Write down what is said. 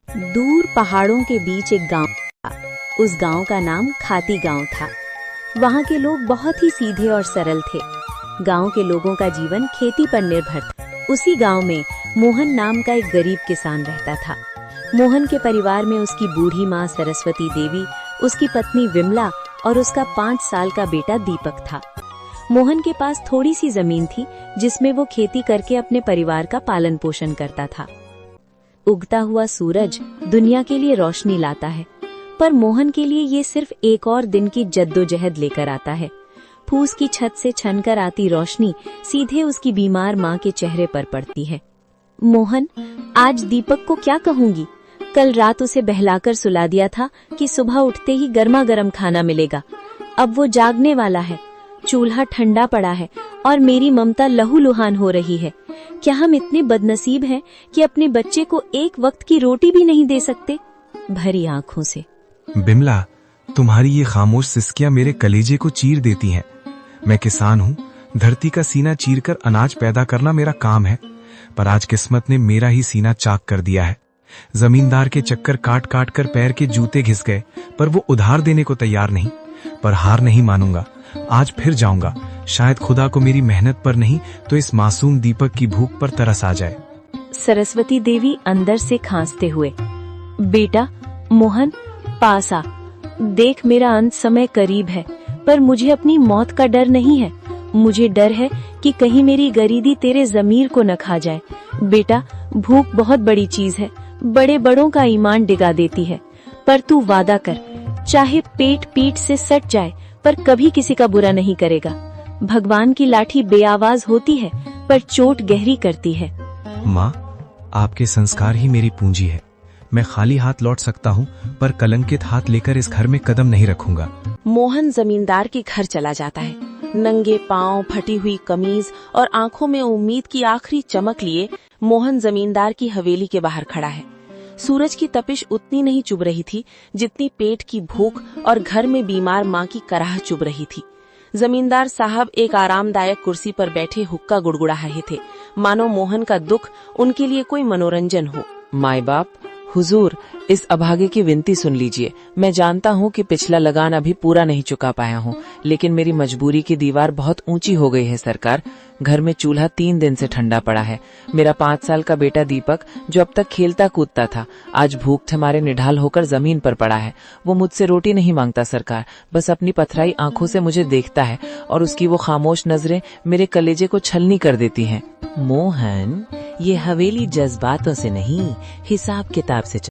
दूर पहाड़ों के बीच एक गांव था। उस गांव का नाम खाती गांव था। वहां के लोग बहुत ही सीधे और सरल थे। गांव के लोगों का जीवन खेती पर निर्भर था। उसी गांव में मोहन नाम का एक गरीब किसान रहता था। मोहन के परिवार में उसकी बूढ़ी माँ सरस्वती देवी, उसकी पत्नी विमला और उसका 5 साल का बेटा दीपक था। मोहन के पास थोड़ी सी जमीन थी जिसमें वो खेती करके अपने परिवार का पालन पोषण करता था। उगता हुआ सूरज दुनिया के लिए रोशनी लाता है, पर मोहन के लिए ये सिर्फ एक और दिन की जद्दोजहद लेकर आता है। फूस की छत से छनकर आती रोशनी सीधे उसकी बीमार माँ के चेहरे पर पड़ती है। मोहन, आज दीपक को क्या कहूंगी? कल रात उसे बहलाकर सुला दिया था कि सुबह उठते ही गर्मा गर्म खाना मिलेगा। अब वो जागने वाला है, चूल्हा ठंडा पड़ा है और मेरी ममता लहूलुहान हो रही है। क्या हम इतने बदनसीब हैं कि अपने बच्चे को एक वक्त की रोटी भी नहीं दे सकते? भरी आंखों से। बिमला, तुम्हारी ये खामोश सिसकियां मेरे कलेजे को चीर देती हैं। मैं किसान हूँ, धरती का सीना चीरकर अनाज पैदा करना मेरा काम है, पर आज किस्मत ने मेरा ही सीना चाक कर दिया है। जमींदार के चक्कर काट काट कर पैर के जूते घिस गए, पर वो उधार देने को तैयार नहीं। पर हार नहीं मानूंगा, आज फिर जाऊंगा। शायद खुदा को मेरी मेहनत पर नहीं तो इस मासूम दीपक की भूख पर तरस आ जाए। सरस्वती देवी अंदर से खांसते हुए, बेटा मोहन, पास आ। देख, मेरा अंत समय करीब है, पर मुझे अपनी मौत का डर नहीं है। मुझे डर है कि कहीं मेरी गरीबी तेरे जमीर को न खा जाए। बेटा, भूख बहुत बड़ी चीज है, बड़े बड़ों का ईमान डिगा देती है। पर तू वादा कर, चाहे पेट पीठ से सट जाए पर कभी किसी का बुरा नहीं करेगा। भगवान की लाठी बेआवाज होती है पर चोट गहरी करती है। माँ, आपके संस्कार ही मेरी पूंजी है। मैं खाली हाथ लौट सकता हूँ, पर कलंकित हाथ लेकर इस घर में कदम नहीं रखूंगा। मोहन जमींदार के घर चला जाता है। नंगे पांव, फटी हुई कमीज और आंखों में उम्मीद की आखिरी चमक लिए मोहन जमींदार की हवेली के बाहर खड़ा है। सूरज की तपिश उतनी नहीं चुभ रही थी जितनी पेट की भूख और घर में बीमार माँ की कराह चुभ रही थी। जमींदार साहब एक आरामदायक कुर्सी पर बैठे हुक्का गुड़गुड़ा रहे थे, मानो मोहन का दुख उनके लिए कोई मनोरंजन हो। माई बाप, हुजूर, इस अभागे की विनती सुन लीजिए। मैं जानता हूँ कि पिछला लगान अभी पूरा नहीं चुका पाया हूँ, लेकिन मेरी मजबूरी की दीवार बहुत ऊंची हो गई है सरकार। घर में चूल्हा 3 दिन से ठंडा पड़ा है। मेरा 5 साल का बेटा दीपक, जो अब तक खेलता कूदता था, आज भूख से मारे निढाल होकर जमीन पर पड़ा है। वो मुझसे रोटी नहीं मांगता सरकार, बस अपनी पथराई आंखों से मुझे देखता है और उसकी वो खामोश नजरें मेरे कलेजे को छलनी कर देती हैं। मोहन, ये हवेली जज्बातों से नहीं, हिसाब किताब से